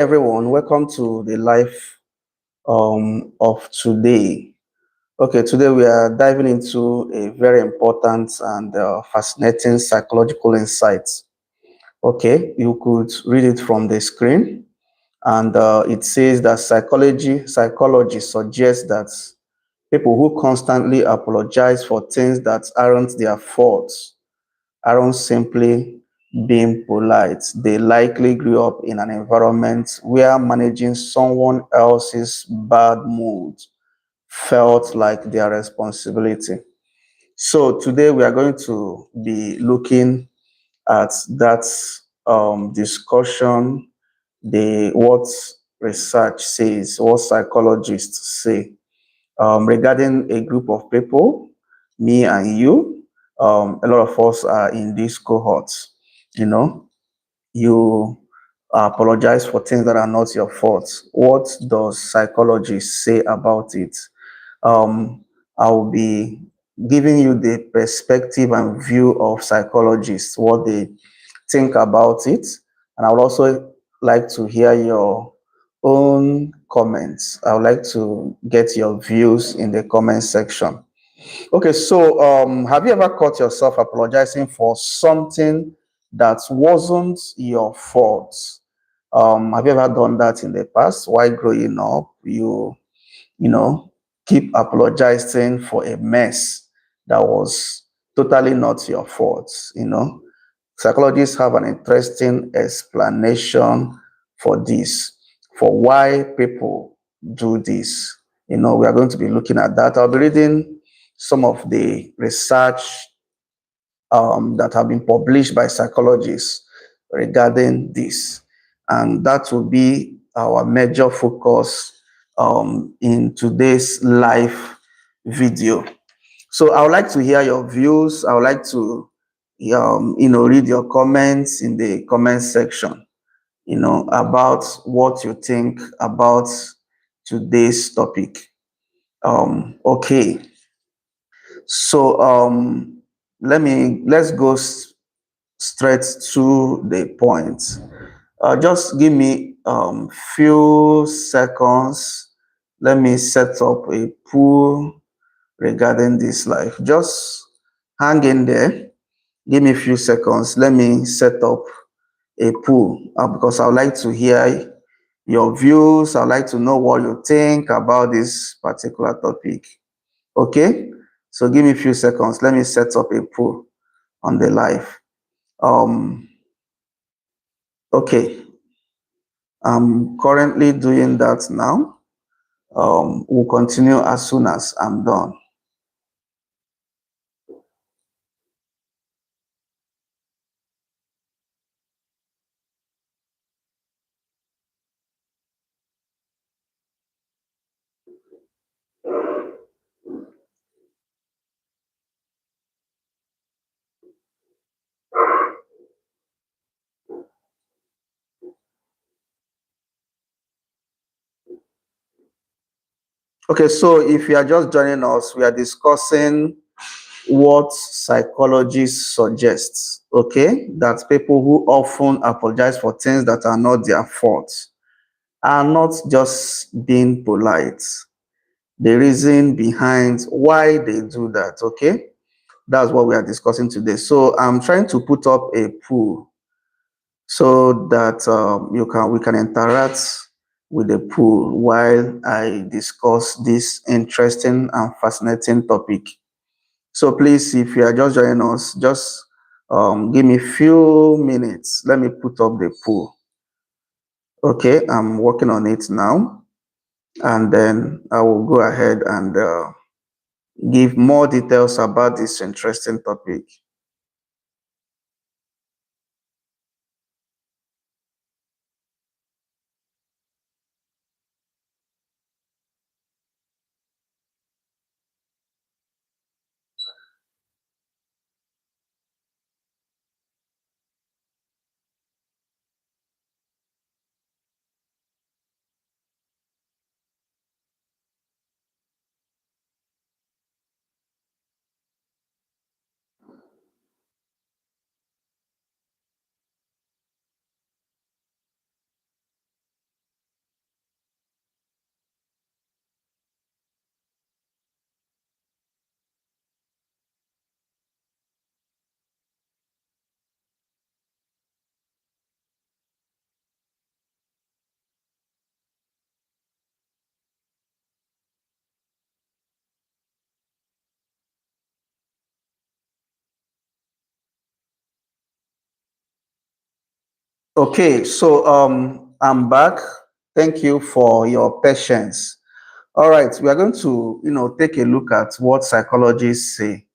Everyone, welcome to the life of today. Okay, today we are diving into a very important and fascinating psychological insight. Okay, you could read it from the screen, and it says that psychology suggests that people who constantly apologize for things that aren't their faults aren't simply being polite. They likely grew up in an environment where managing someone else's bad mood felt like their responsibility. So today we are going to be looking at that discussion, the what research says, what psychologists say regarding a group of people, me and you. A lot of us are in this cohort. You know, you apologize for things that are not your fault. What does psychology say about it? I'll be giving you the perspective and view of psychologists, what they think about it. And I would also like to hear your own comments. I would like to get your views in the comment section. Okay, so have you ever caught yourself apologizing for something that wasn't your fault? Have you ever done that in the past? While growing up, you keep apologizing for a mess that was totally not your fault. Psychologists have an interesting explanation for this, for why people do this. We are going to be looking at that. I'll be reading some of the research that have been published by psychologists regarding this. And that will be our major focus in today's live video. So I would like to hear your views. I would like to, read your comments in the comment section, about what you think about today's topic. Okay. So let's go straight to the point. Just give me few seconds. Let me set up a pool regarding this life. Just hang in there. Give me a few seconds. Let me set up a pool because I would like to hear your views. I'd like to know what you think about this particular topic. Okay? So give me a few seconds. Let me set up a pool on the live. Okay. I'm currently doing that now. We'll continue as soon as I'm done. Okay, so if you are just joining us, we are discussing what psychologists suggest, okay? That people who often apologize for things that are not their fault are not just being polite. The reason behind why they do that, okay? That's what we are discussing today. So I'm trying to put up a pool so that we can interact with the pool while I discuss this interesting and fascinating topic. So please, if you are just joining us, just give me a few minutes. Let me put up the pool. Okay, I'm working on it now, and then I will go ahead and give more details about this interesting topic. Okay, so I'm back. Thank you for your patience. All right, we are going to, take a look at what psychologists say.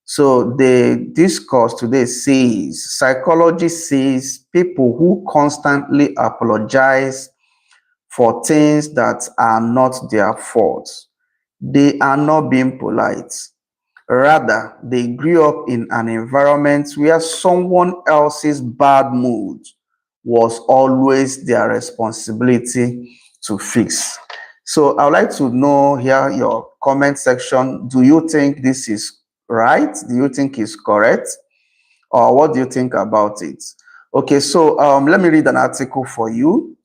So the discourse today says psychology says people who constantly apologize for things that are not their fault. They are not being polite. Rather, they grew up in an environment where someone else's bad mood was always their responsibility to fix. So I would like to know here your comment section. Do you think this is right? Do you think it's correct? Or what do you think about it? Okay, so let me read an article for you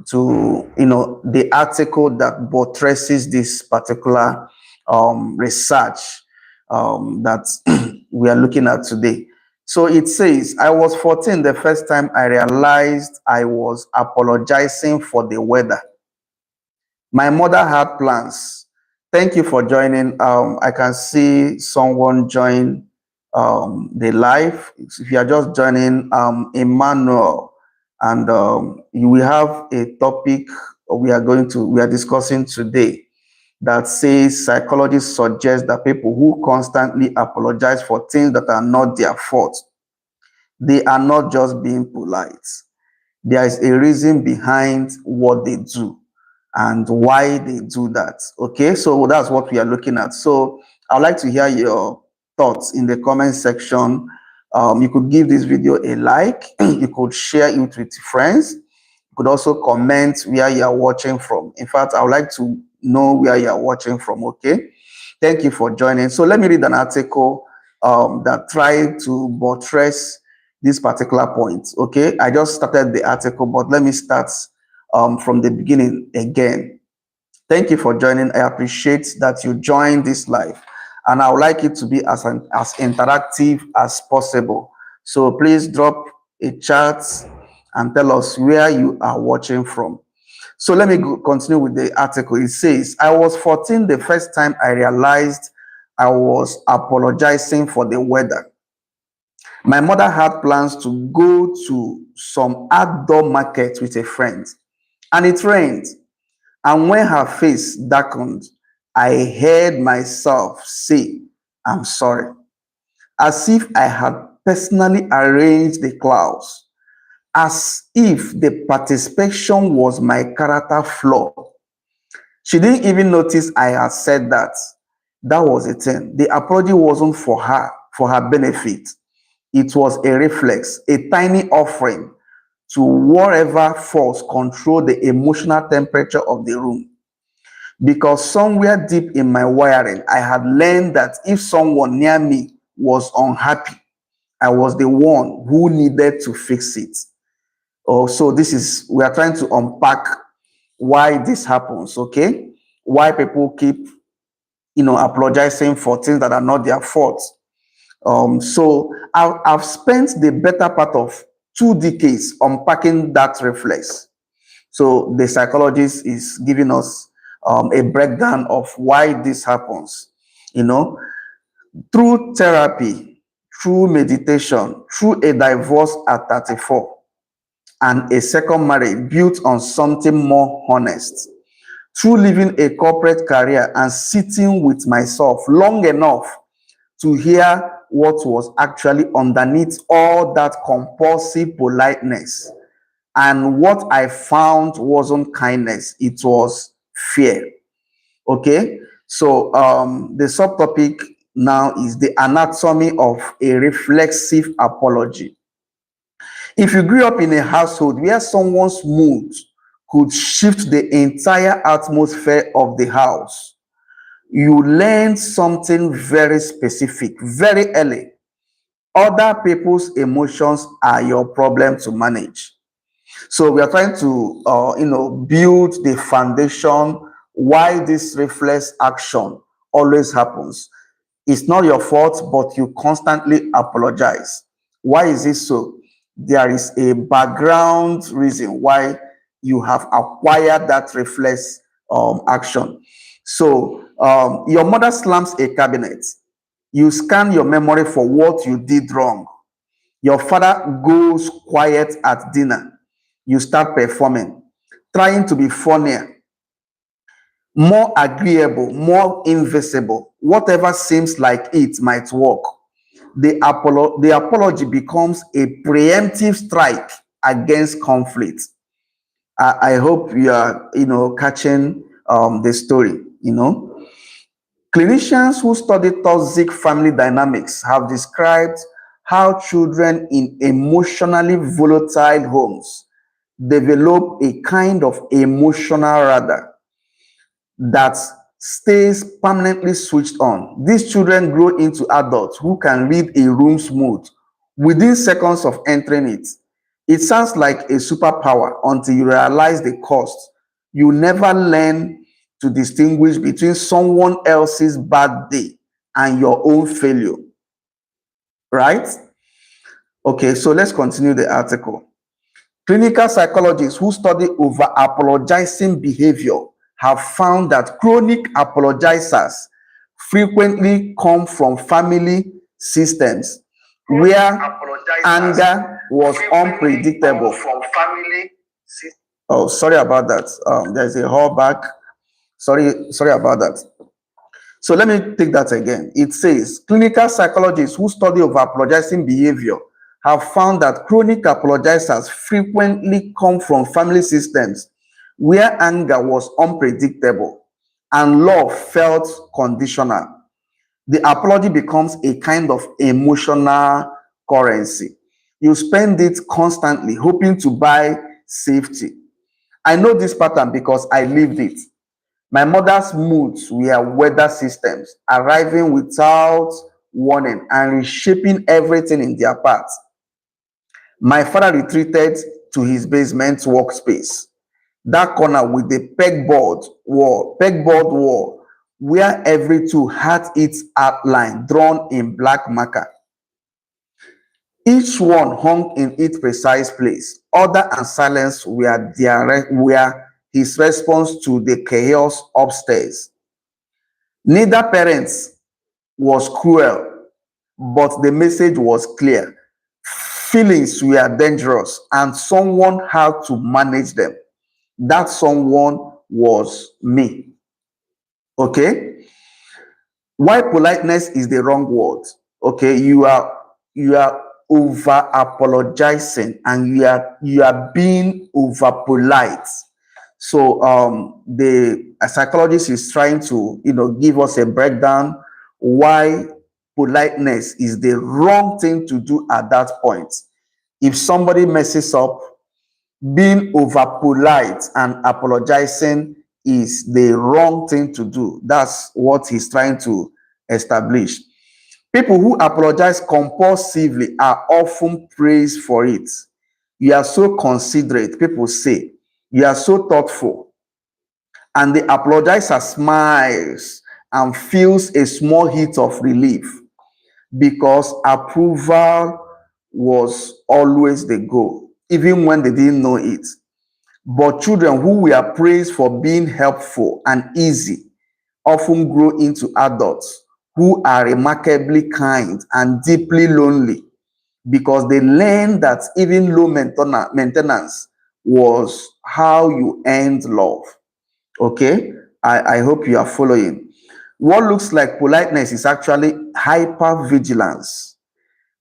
to the article that buttresses this particular research that we are looking at today. So it says, I was 14 the first time I realized I was apologizing for the weather. My mother had plans. Thank you for joining. I can see someone join the live. If you are just joining, Emmanuel, and we have a topic we are discussing today that says psychologists suggest that people who constantly apologize for things that are not their fault, they are not just being polite. There is a reason behind what they do and why they do that. Okay, so that's what we are looking at. So I'd like to hear your thoughts in the comment section. You could give this video a like, you could share it with friends, you could also comment where you are watching from. In fact, I would like to know where you are watching from. Okay, thank you for joining. So let me read an article that tried to buttress this particular point. Okay, I just started the article, but let me start from the beginning again. Thank you for joining. I appreciate that you joined this live, and I would like it to be as interactive as possible. So please drop a chat and tell us where you are watching from. So let me continue with the article. It says, I was 14 the first time I realized I was apologizing for the weather. My mother had plans to go to some outdoor market with a friend, and it rained. And when her face darkened, I heard myself say, I'm sorry, as if I had personally arranged the clouds, as if the participation was my character flaw. She didn't even notice I had said that. That was the thing. The apology wasn't for her benefit. It was a reflex, a tiny offering to whatever force control the emotional temperature of the room. Because somewhere deep in my wiring, I had learned that if someone near me was unhappy, I was the one who needed to fix it. Oh, so we are trying to unpack why this happens, okay? Why people keep, apologizing for things that are not their fault. So I've spent the better part of 2 decades unpacking that reflex. So the psychologist is giving us a breakdown of why this happens. You know, through therapy, through meditation, through a divorce at 34, and a second marriage built on something more honest, through living a corporate career and sitting with myself long enough to hear what was actually underneath all that compulsive politeness. And what I found wasn't kindness, it was fear. Okay, so the subtopic now is the anatomy of a reflexive apology. If you grew up in a household where someone's mood could shift the entire atmosphere of the house, you learn something very specific very early. Other people's emotions are your problem to manage. So we are trying to, build the foundation why this reflex action always happens. It's not your fault, but you constantly apologize. Why is this so? There is a background reason why you have acquired that reflex action. So your mother slams a cabinet. You scan your memory for what you did wrong. Your father goes quiet at dinner. You start performing, trying to be funnier, more agreeable, more invisible. Whatever seems like it might work. The apology becomes a preemptive strike against conflict. I hope you are, catching the story. Clinicians who study toxic family dynamics have described how children in emotionally volatile homes develop a kind of emotional radar that stays permanently switched on. These children grow into adults who can read a room's mood within seconds of entering it. It sounds like a superpower until you realize the cost. You never learn to distinguish between someone else's bad day and your own failure, right? Okay, so let's continue the article. Clinical psychologists who study over apologizing behavior have found that chronic apologizers frequently come from family systems where anger was unpredictable. Oh, sorry about that. There's a hallback. Sorry about that. So let me take that again. It says clinical psychologists who study over apologizing behavior have found that chronic apologizers frequently come from family systems where anger was unpredictable and love felt conditional. The apology becomes a kind of emotional currency. You spend it constantly hoping to buy safety. I know this pattern because I lived it. My mother's moods were weather systems, arriving without warning and reshaping everything in their path. My father retreated to his basement workspace, that corner with the pegboard wall, where every tool had its outline drawn in black marker. Each one hung in its precise place. Order and silence were his response to the chaos upstairs. Neither parent was cruel, but the message was clear. Feelings were dangerous, and someone had to manage them. That someone was me. Okay? Why politeness is the wrong word? Okay, you are over apologizing and you are being over polite. So the psychologist is trying to give us a breakdown why politeness is the wrong thing to do at that point. If somebody messes up, being over polite and apologizing is the wrong thing to do. That's what he's trying to establish. People who apologize compulsively are often praised for it. You are so considerate, people say. You are so thoughtful. And the apologizer smiles and feels a small hit of relief because approval was always the goal, even when they didn't know it. But children who were praised for being helpful and easy often grow into adults who are remarkably kind and deeply lonely because they learn that even low maintenance was how you earned love. Okay, I hope you are following. What looks like politeness is actually hypervigilance.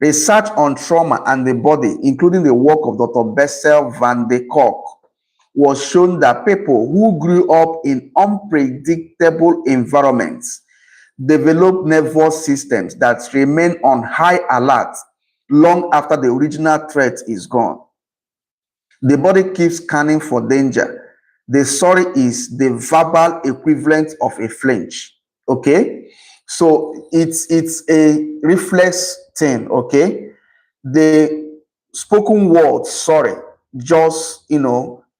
Research on trauma and the body, including the work of Dr. Bessel van der Kolk, was shown that people who grew up in unpredictable environments develop nervous systems that remain on high alert long after the original threat is gone. The body keeps scanning for danger. The sorry is the verbal equivalent of a flinch. Okay, so it's a reflex thing. Okay, the spoken word sorry just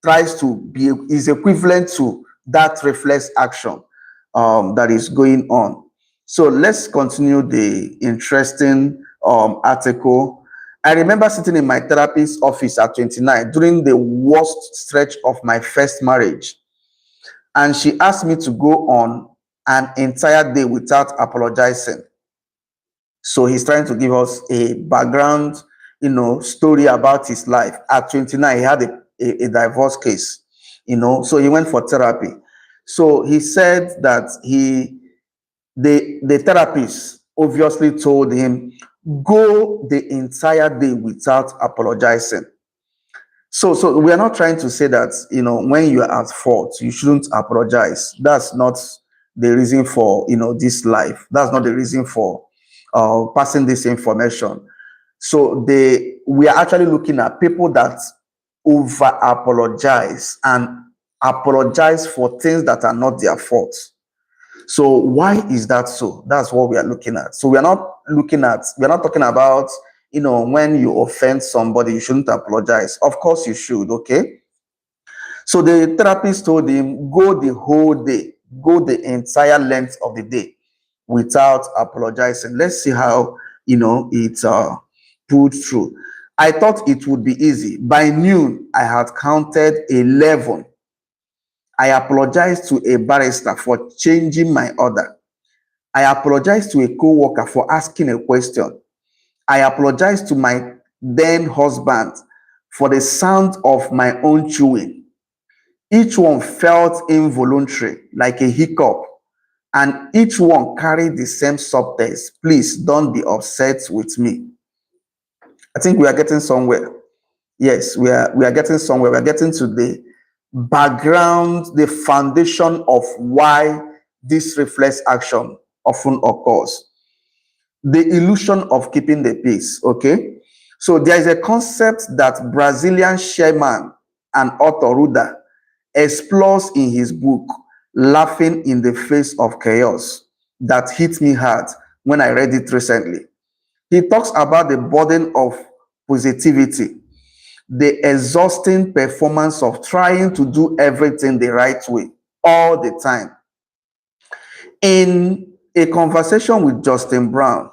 tries to be is equivalent to that reflex action that is going on. So let's continue the interesting article. I remember sitting in my therapist's office at 29 during the worst stretch of my first marriage, and she asked me to go on an entire day without apologizing. So he's trying to give us a background, story about his life. At 29, he had a divorce case, so he went for therapy. So he said that the therapist obviously told him, go the entire day without apologizing. So we are not trying to say that, when you are at fault, you shouldn't apologize. That's not the reason for, this life. That's not the reason for passing this information. So we are actually looking at people that over apologize and apologize for things that are not their fault. So why is that so? That's what we are looking at. So we're not talking about, when you offend somebody, you shouldn't apologize. Of course you should, okay? So the therapist told him, go the whole day, go the entire length of the day without apologizing. Let's see how, it's pulled through. I thought it would be easy. By noon, I had counted 11. I apologized to a barrister for changing my order. I apologized to a co-worker for asking a question. I apologized to my then husband for the sound of my own chewing. Each one felt involuntary, like a hiccup, and each one carried the same subtext. Please don't be upset with me. I think we are getting somewhere. Yes, we are getting somewhere. We are getting to the background, the foundation of why this reflex action often occurs. The illusion of keeping the peace. Okay, so there is a concept that Brazilian shaman and author Ruda explores in his book Laughing in the Face of Chaos, that hit me hard when I read it recently. He talks about the burden of positivity, the exhausting performance of trying to do everything the right way all the time. In a conversation with Justin Brown,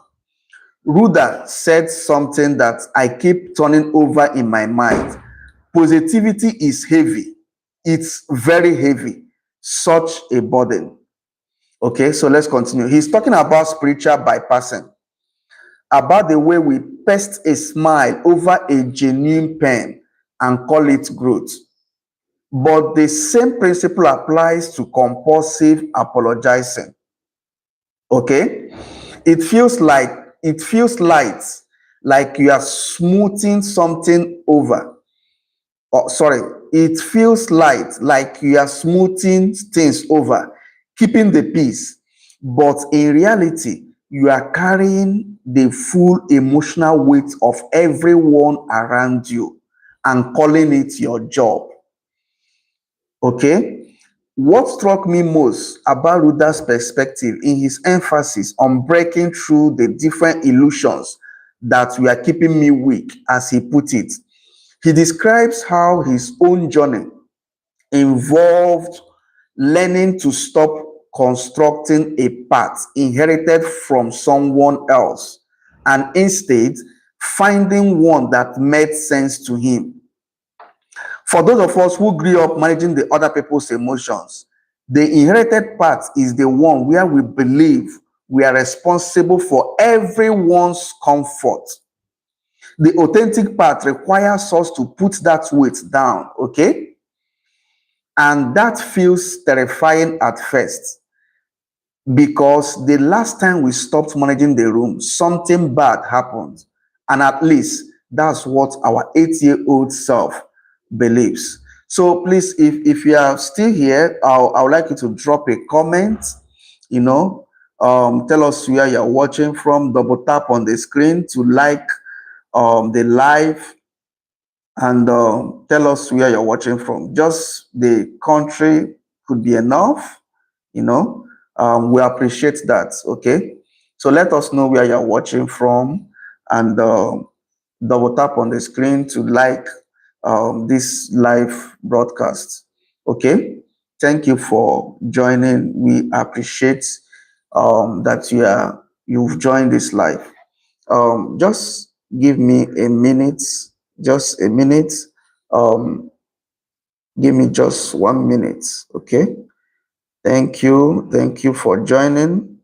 Ruda said something that I keep turning over in my mind. Positivity is heavy. It's very heavy. Such a burden. Okay, so let's continue. He's talking about spiritual bypassing, about the way we paste a smile over a genuine pain and call it growth. But the same principle applies to compulsive apologizing. Okay, it feels light, like you are smoothing something over. Oh, sorry, it feels light, like you are smoothing things over, keeping the peace. But in reality, you are carrying the full emotional weight of everyone around you and calling it your job. Okay? What struck me most about Ruda's perspective in his emphasis on breaking through the different illusions that were keeping me weak, as he put it, he describes how his own journey involved learning to stop constructing a path inherited from someone else and instead finding one that made sense to him. For those of us who grew up managing the other people's emotions, the inherited part is the one where we believe we are responsible for everyone's comfort. The authentic part requires us to put that weight down, okay? And that feels terrifying at first, because the last time we stopped managing the room, something bad happened. And at least that's what our 8-year-old self believes. So please, if you are still here, I would like you to drop a comment, tell us where you're watching from, double tap on the screen to like the live, and tell us where you're watching from. Just the country could be enough, you know. We appreciate that. Okay, so let us know where you're watching from, and double tap on the screen to like this live broadcast. Okay, thank you for joining. We appreciate that you've joined this live. Just give me a minute, just a minute. Um, Give me just 1 minute, okay? Thank you. Thank you for joining.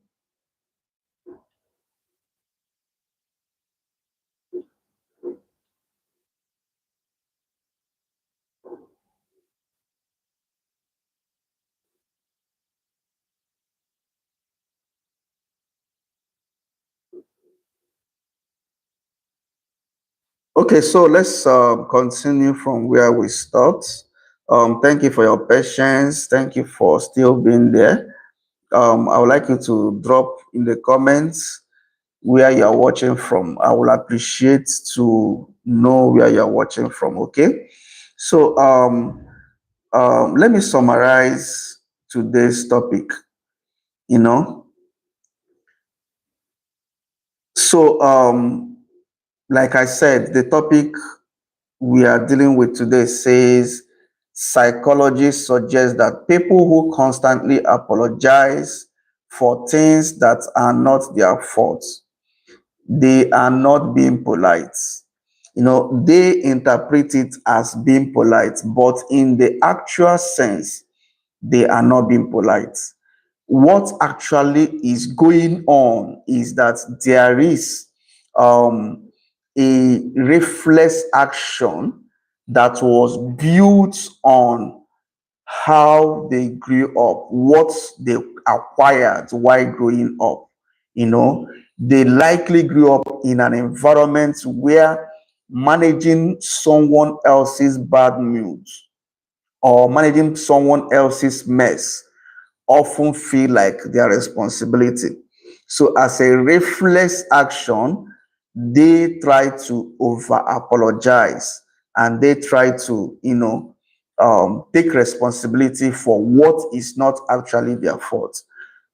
Okay, so let's continue from where we stopped. Thank you for your patience. Thank you for still being there. I would like you to drop in the comments where you are watching from. I will appreciate to know where you are watching from. Okay, so let me summarize today's topic. You know, so like I said, the topic we are dealing with today says psychology suggests that people who constantly apologize for things that are not their fault, they are not being polite. They interpret it as being polite, but in the actual sense, they are not being polite. What actually is going on is that there is um, a reflex action that was built on how they grew up, what they acquired while growing up. They likely grew up in an environment where managing someone else's bad mood or managing someone else's mess often feel like their responsibility. So, as a reflex action, they try to over apologize and they try to, take responsibility for what is not actually their fault.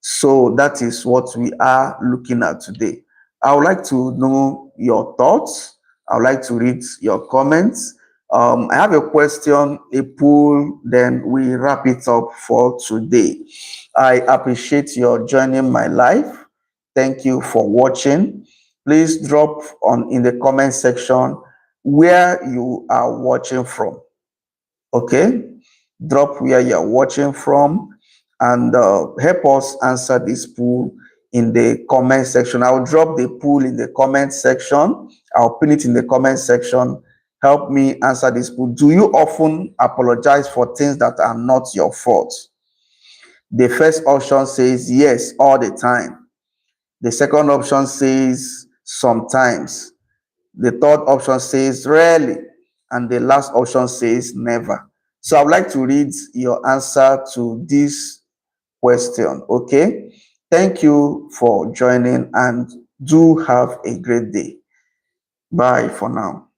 So, that is what we are looking at today. I would like to know your thoughts. I would like to read your comments. I have a question, a poll, then we wrap it up for today. I appreciate your joining my live. Thank you for watching. Please drop on in the comment section where you are watching from. Okay, drop where you are watching from and help us answer this poll in the comment section. I'll drop the poll in the comment section. I'll pin it in the comment section. Help me answer this poll. Do you often apologize for things that are not your fault? The first option says yes, all the time. The second option says sometimes. The third option says rarely. And the last option says never. So I would like to read your answer to this question. Okay. Thank you for joining and do have a great day. Bye for now.